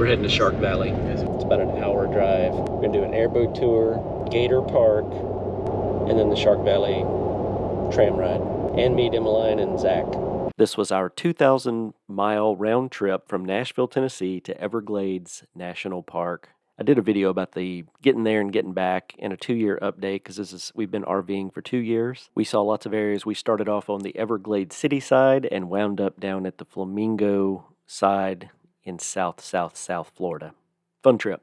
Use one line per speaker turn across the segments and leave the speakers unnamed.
We're heading to Shark Valley. It's about an hour drive. We're gonna do an airboat tour, Gator Park, and then the Shark Valley tram ride. And meet Emmaline and Zach. This was our 2,000-mile round trip from Nashville, Tennessee to Everglades National Park. I did a video about the getting there and getting back and a 2-year update because we've been RVing for 2 years. We saw lots of areas. We started off on the Everglades city side and wound up down at the Flamingo side in South Florida. Fun trip.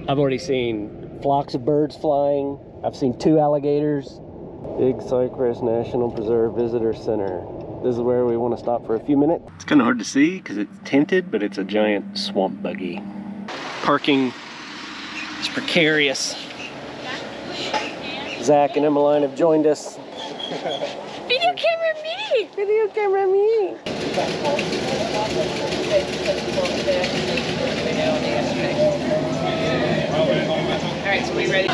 I've already seen flocks of birds flying. I've seen 2 alligators. Big Cypress National Preserve Visitor Center. This is where we want to stop for a few minutes. It's kind of hard to see because it's tinted, but it's a giant swamp buggy. Parking is precarious. Zach and Emmaline have joined us.
Video camera me!
Video camera me!
Alright, so we ready?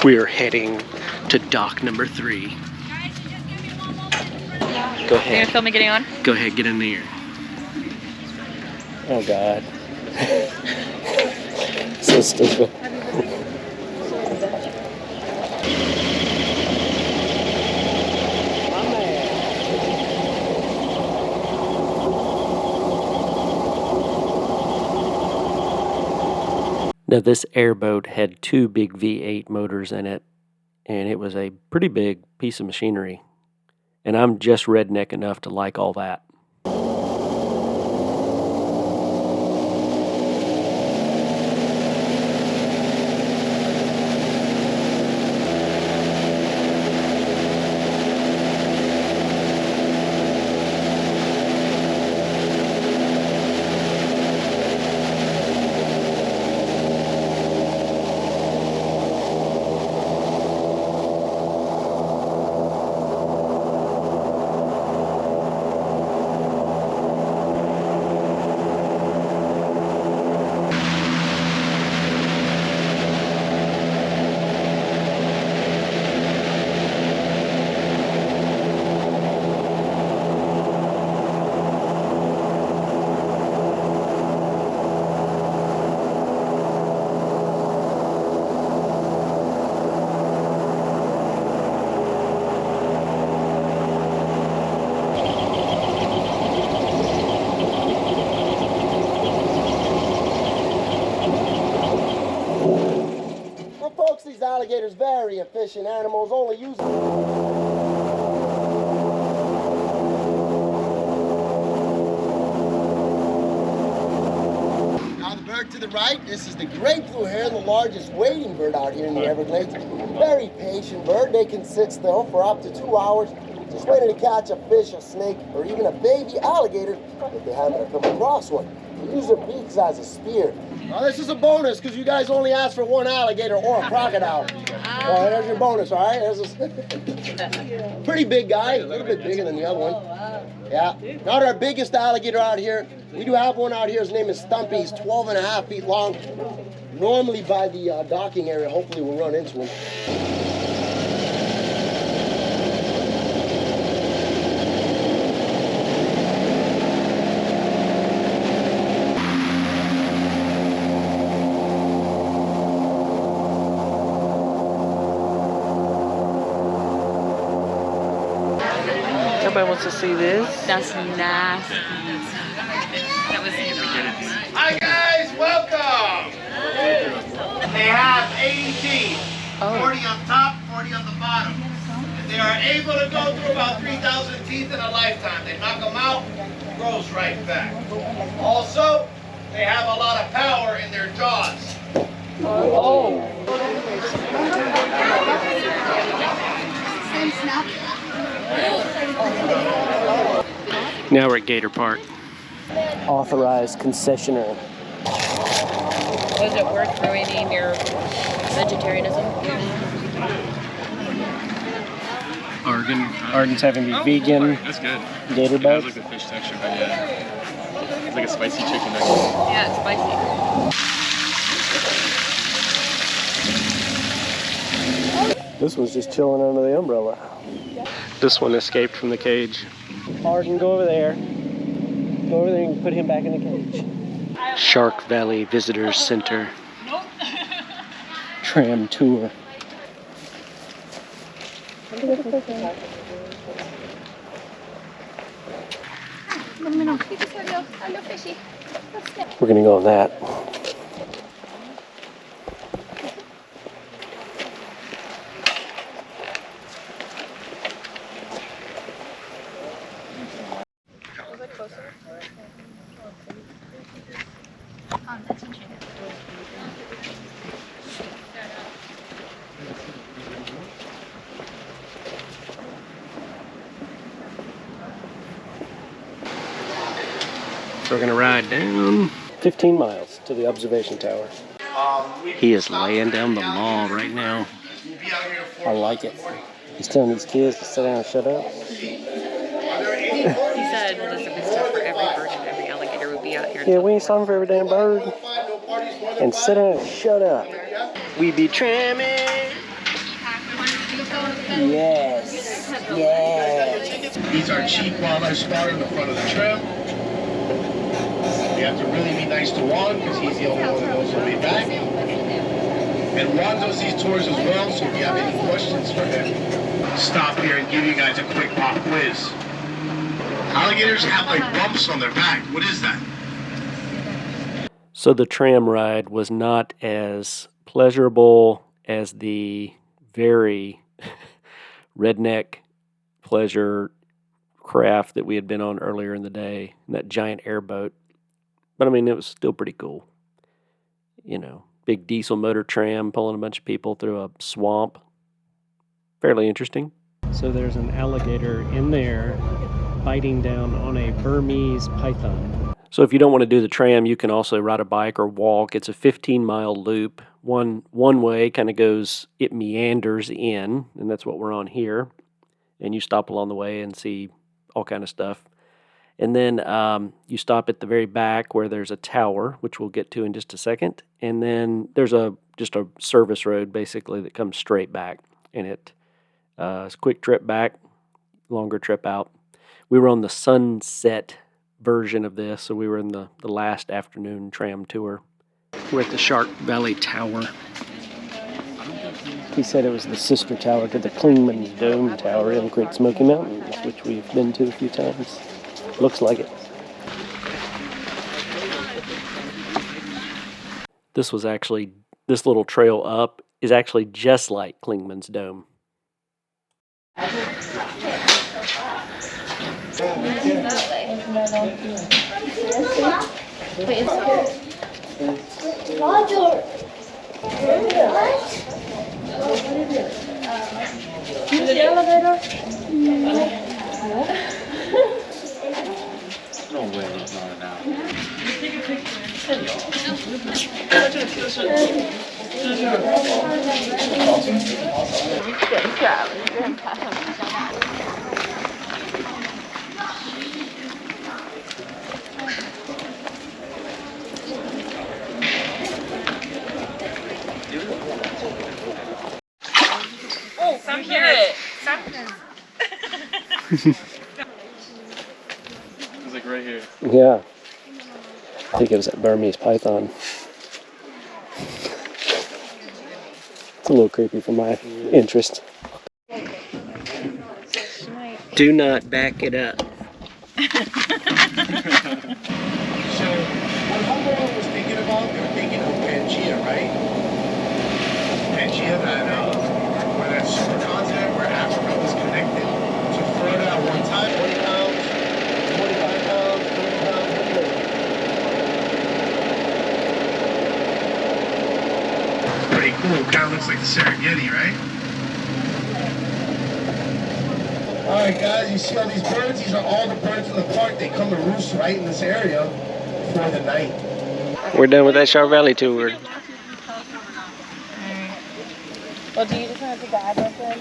We are heading to dock number 3. Go ahead.
You gonna film me getting on?
Go ahead, get in there. Oh God. So stupid. Now this airboat had 2 big V8 motors in it, and it was a pretty big piece of machinery. And I'm just redneck enough to like all that.
These alligators very efficient animals, only use Now the bird to the right, this is the great blue heron, the largest wading bird out here in the Everglades. Very patient bird. They can sit still for up to 2 hours, just waiting to catch a fish, a snake, or even a baby alligator if they happen to come across one. They use their beaks as a spear. Now this is a bonus because you guys only asked for 1 alligator or a crocodile. Oh, there's your bonus, all right? There's a pretty big guy, a little bit bigger than the other one. Yeah, not our biggest alligator out here. We do have one out here. His name is Stumpy. He's 12.5 feet long. Normally by the docking area, hopefully we'll run into him.
Nobody wants to see this.
That's nasty. That was
Hi guys, welcome! They have 80 teeth, 40 on top, 40 on the bottom. And they are able to go through about 3,000 teeth in a lifetime. They knock them out, grows right back. Also, they have a lot of power in their jaws.
Oh. Now we're at Gator Park. Authorized concessionaire.
Was it worth ruining your vegetarianism?
Arden's having me vegan.
That's good.
Gator
It has
bites.
like the fish texture, but yeah. It's like a spicy chicken nugget.
Yeah, it's spicy.
This one's just chilling under the umbrella. This one escaped from the cage. Arden, go over there. Go over there and put him back in the cage. Shark Valley Vistors Center. Tram tour. We're gonna go on that. So we're gonna ride down 15 miles to the observation tower. He is laying down the law right now. I like it. He's telling these kids to sit down and shut up.
He said, well, this is stuff for every bird and every alligator would be out here.
Yeah, we ain't stopping for every damn bird. And sit down and shut up. We be tramming. Yes. Yes.
He's our chief wildlife spotter in the front of the tram. We have to really be nice to Juan because he's the only one that knows the way back. And Juan does these tours as well, so if you have any questions for him, stop here and give you guys a quick pop quiz. Alligators have like bumps on their back. What is that?
So the tram ride was not as pleasurable as the very redneck pleasure craft that we had been on earlier in the day, that giant airboat. But I mean, it was still pretty cool. You know, big diesel motor tram pulling a bunch of people through a swamp. Fairly interesting. So there's an alligator in there biting down on a Burmese python. So if you don't want to do the tram, you can also ride a bike or walk. It's a 15-mile loop. One way kind of goes, it meanders in, and that's what we're on here. And you stop along the way and see all kind of stuff. And then you stop at the very back where there's a tower, which we'll get to in just a second. And then there's just a service road, basically, that comes straight back. And it's a quick trip back, longer trip out. We were on the sunset version of this, so we were in the last afternoon tram tour. We're at the Shark Valley Tower. He said it was the sister tower to the Clingman Dome Tower in Great Smoky Mountains, which we've been to a few times. Looks like it. This little trail up is actually just like Clingman's Dome.
Is the elevator?
No way it's not an hour.
Oh, some hear it.
It's like right here.
Yeah. I think it was that Burmese python. It's a little creepy for my interest. Do not back it up.
So, what Humboldt was thinking about, they were thinking of Pangea, right? Pangea, where that supercontinent where Africa was connected to further at one time, 20 pounds, 25 pounds, 30 pounds, pretty cool. Kind of looks like the Serengeti, right? Alright guys, you see all these birds? These are all the birds in the park. They come to roost right in this area for the night.
We're done with that Shark Valley tour.
Well, do you just want to put the address in?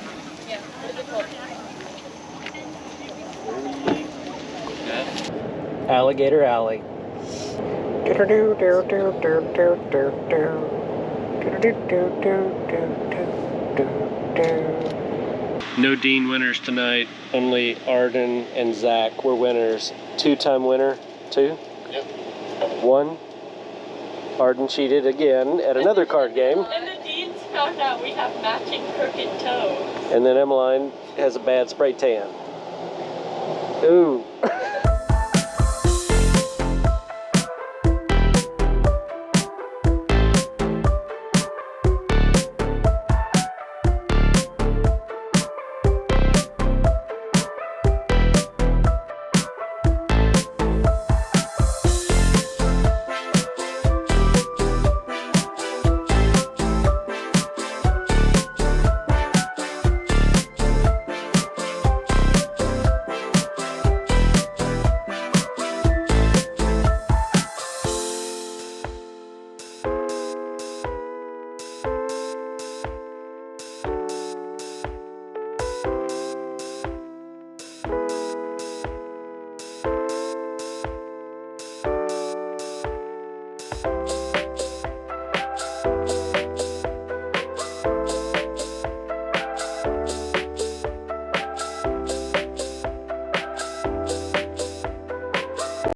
Yeah.
Alligator Alley. No Dean winners tonight. Only Arden and Zach were winners. Two-time winner. Two?
Yep.
One. Arden cheated again at another card game.
And the Deans found out we have matching crooked toes.
And then Emmaline has a bad spray tan. Ooh.